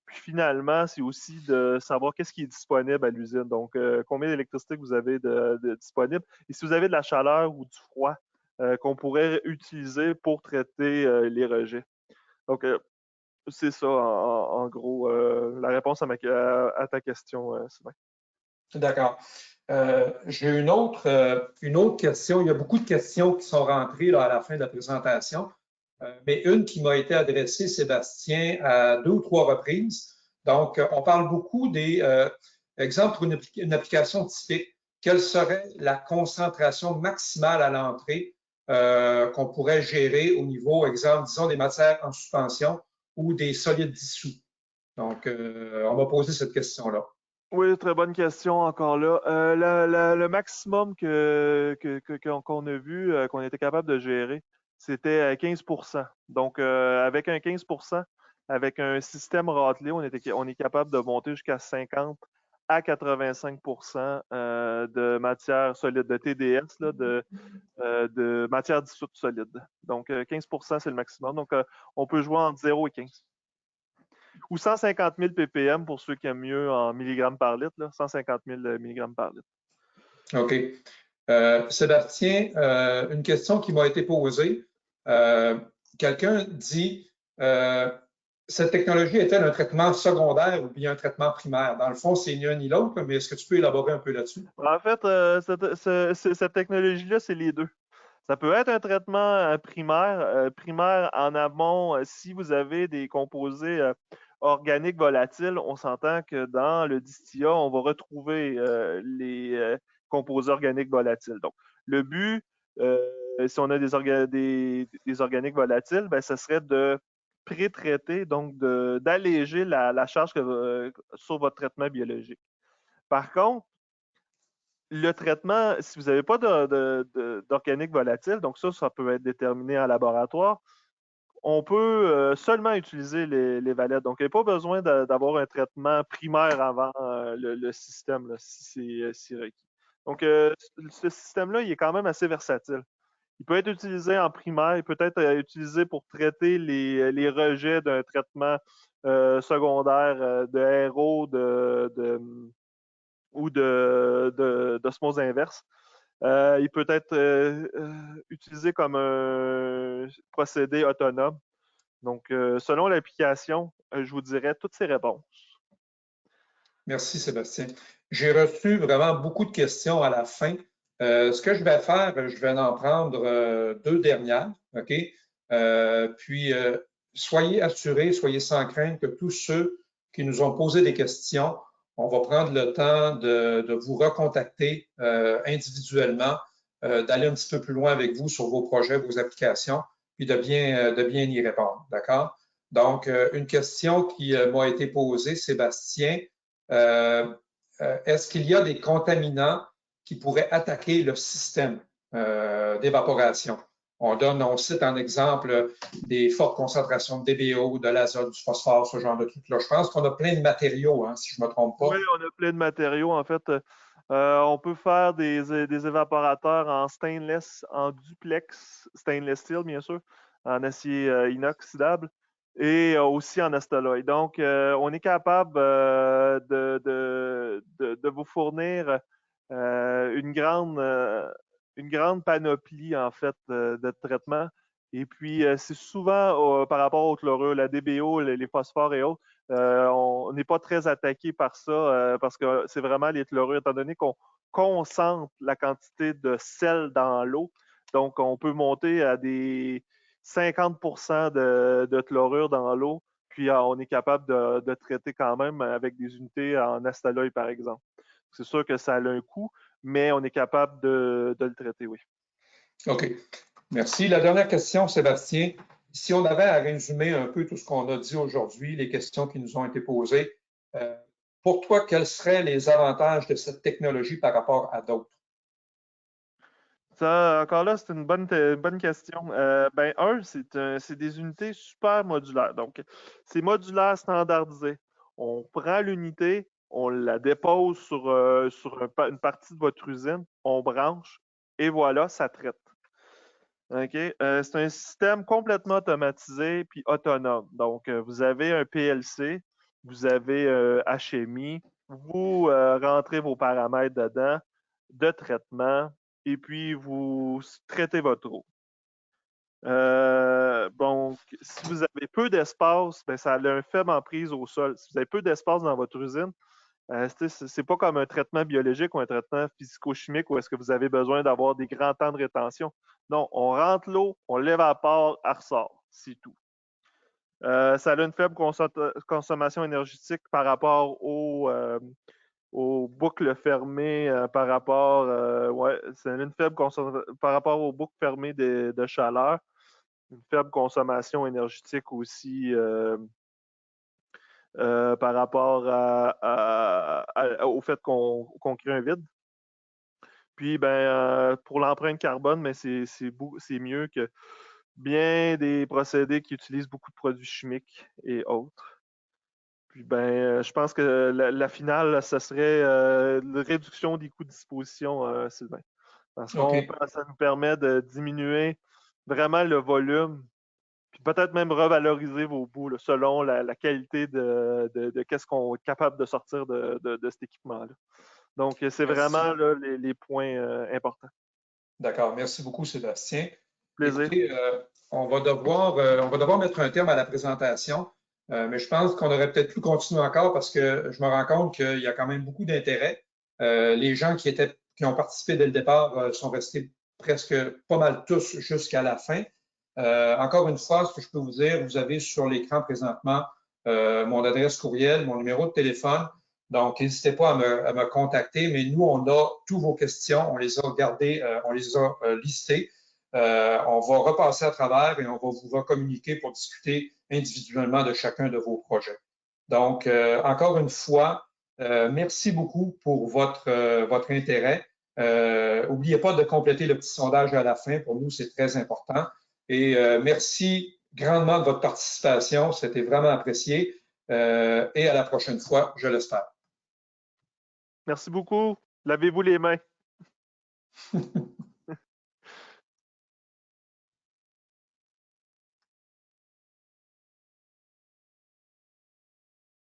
Puis finalement, c'est aussi de savoir qu'est-ce qui est disponible à l'usine. Donc, combien d'électricité que vous avez de disponible et si vous avez de la chaleur ou du froid qu'on pourrait utiliser pour traiter les rejets. Donc, c'est ça, en gros, la réponse à ta question, Sylvain. D'accord. J'ai une autre question. Il y a beaucoup de questions qui sont rentrées là, à la fin de la présentation, mais une qui m'a été adressée, Sébastien, à 2 ou 3 reprises. Donc, on parle beaucoup des exemples pour une application typique. Quelle serait la concentration maximale à l'entrée qu'on pourrait gérer au niveau, exemple, disons, des matières en suspension ou des solides dissous? Donc, on va poser cette question-là. Oui, très bonne question encore là. Le maximum qu'on a vu, qu'on était capable de gérer, c'était 15%. Donc, avec un 15%, avec un système ratelé, on est capable de monter jusqu'à 50 à 85% de matière solide, de TDS, là, de matière dissoute solide. Donc, 15%, c'est le maximum. Donc, on peut jouer entre 0 et 15. Ou 150 000 ppm pour ceux qui aiment mieux en milligrammes par litre, là, 150 000 milligrammes par litre. OK. Sébastien, une question qui m'a été posée. Quelqu'un dit cette technologie est-elle un traitement secondaire ou bien un traitement primaire? Dans le fond, c'est ni un ni l'autre, mais est-ce que tu peux élaborer un peu là-dessus? En fait, cette technologie-là, c'est les deux. Ça peut être un traitement primaire en amont si vous avez des composés organiques volatiles. On s'entend que dans le distillat, on va retrouver les composés organiques volatiles. Donc, le but, si on a des organiques volatiles, ben, ce serait de pré-traiter, donc d'alléger la charge sur votre traitement biologique. Par contre, le traitement, si vous n'avez pas d'organique volatile, donc ça peut être déterminé en laboratoire, on peut seulement utiliser les valettes. Donc, il n'y a pas besoin d'avoir un traitement primaire avant le système, là, si c'est requis. Donc, ce système-là, il est quand même assez versatile. Il peut être utilisé en primaire, il peut être utilisé pour traiter les rejets d'un traitement secondaire de RO, ou d'osmose inverse. Il peut être utilisé comme un procédé autonome. Donc, selon l'application, je vous dirais toutes ces réponses. Merci, Sébastien. J'ai reçu vraiment beaucoup de questions à la fin. Ce que je vais faire, je vais en prendre 2 dernières, OK? Puis, soyez assurés, soyez sans crainte que tous ceux qui nous ont posé des questions, on va prendre le temps de vous recontacter individuellement, d'aller un petit peu plus loin avec vous sur vos projets, vos applications, puis de bien y répondre, d'accord? Donc, une question qui m'a été posée, Sébastien, est-ce qu'il y a des contaminants qui pourraient attaquer le système d'évaporation? On cite en exemple des fortes concentrations de DBO, de l'azote, du phosphore, ce genre de trucs-là. Je pense qu'on a plein de matériaux, hein, si je ne me trompe pas. Oui, on a plein de matériaux. En fait, on peut faire des évaporateurs en stainless, en duplex, stainless steel, bien sûr, en acier inoxydable, et aussi en astaloy. Donc, on est capable de vous fournir une grande panoplie, en fait, de traitements. Et puis, c'est souvent par rapport aux chlorures, la DBO, les phosphores et autres, on n'est pas très attaqué par ça parce que c'est vraiment les chlorures, étant donné qu'on concentre la quantité de sel dans l'eau. Donc, on peut monter à des 50% de chlorure dans l'eau, puis on est capable de traiter quand même avec des unités en astaloy, par exemple. C'est sûr que ça a un coût, mais on est capable de le traiter, oui. OK. Merci. La dernière question, Sébastien. Si on avait à résumer un peu tout ce qu'on a dit aujourd'hui, les questions qui nous ont été posées, pour toi, quels seraient les avantages de cette technologie par rapport à d'autres? Ça, encore là, c'est une bonne question. C'est des unités super modulaires. Donc, c'est modulaire standardisé. On prend l'unité, on la dépose sur une partie de votre usine, on branche, et voilà, ça traite. OK? C'est un système complètement automatisé puis autonome. Donc, vous avez un PLC, vous avez HMI, vous rentrez vos paramètres dedans de traitement et puis vous traitez votre eau. Donc, si vous avez peu d'espace, ben, ça a une faible emprise au sol. Si vous avez peu d'espace dans votre usine, c'est pas comme un traitement biologique ou un traitement physico-chimique où est-ce que vous avez besoin d'avoir des grands temps de rétention. Non, on rentre l'eau, on l'évapore, elle ressort. C'est tout. Ça a une faible consommation énergétique par rapport aux boucles fermées, c'est une faible par rapport aux boucles fermées de chaleur. Une faible consommation énergétique aussi par rapport au fait qu'on crée un vide. Puis, pour l'empreinte carbone, mais c'est mieux que bien des procédés qui utilisent beaucoup de produits chimiques et autres. Puis, je pense que la finale, ce serait la réduction des coûts de disposition, Sylvain. Parce que OK. ça nous permet de diminuer vraiment le volume, puis peut-être même revaloriser vos bouts là, selon la qualité de qu'est-ce qu'on est capable de sortir de cet équipement-là. Donc, c'est vraiment Merci. là, les points importants. D'accord. Merci beaucoup, Sébastien. Plaisir. Écoutez, on va devoir mettre un terme à la présentation, mais je pense qu'on aurait peut-être pu continuer encore parce que je me rends compte qu'il y a quand même beaucoup d'intérêt. Les gens qui ont participé dès le départ sont restés presque pas mal tous jusqu'à la fin. Encore une fois, ce que je peux vous dire, vous avez sur l'écran présentement mon adresse courriel, mon numéro de téléphone. Donc, n'hésitez pas à me contacter, mais nous, on a toutes vos questions, on les a regardées, on les a listées. On va repasser à travers et on va vous recommuniquer pour discuter individuellement de chacun de vos projets. Donc, encore une fois, merci beaucoup pour votre intérêt. N'oubliez pas de compléter le petit sondage à la fin. Pour nous, c'est très important. Et merci grandement de votre participation. C'était vraiment apprécié. Et à la prochaine fois, je l'espère. Merci beaucoup. Lavez-vous les mains.